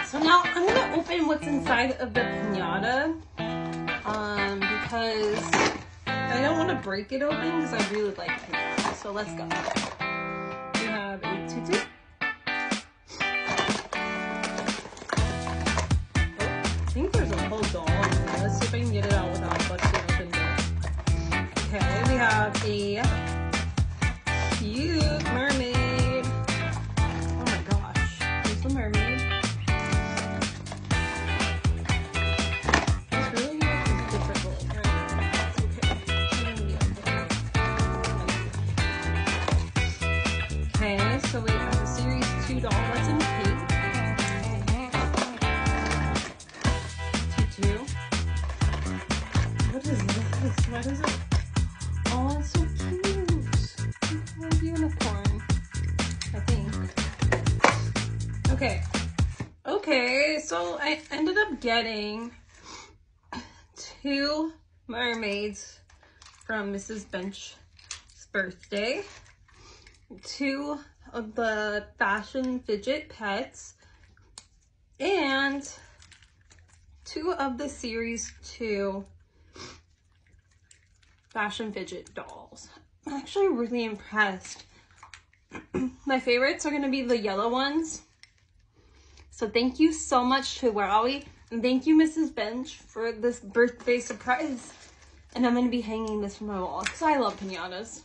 So now I'm gonna open what's inside of the piñata, because I don't want to break it open because I really like piñata. So let's go. We have a tutu. I think there's a whole doll in here. Let's see if I can get it out without busting open it. Okay, we have a cute mermaid. Oh my gosh, here's the mermaid. It's really different looking, right? It's okay. Okay, so we have a series 2 doll that's in pink. What is this? What is it? Oh, it's so cute. It's like a unicorn, I think. Okay, so I ended up getting 2 mermaids from Mrs. Bench's birthday, 2 of the fashion fidget pets, and 2 of the series 2 fashion fidget dolls. I'm actually really impressed. My favorites are going to be the yellow ones. So thank you so much to Wowie, and thank you Mrs. Bench for this birthday surprise. And I'm going to be hanging this from my wall because I love piñatas.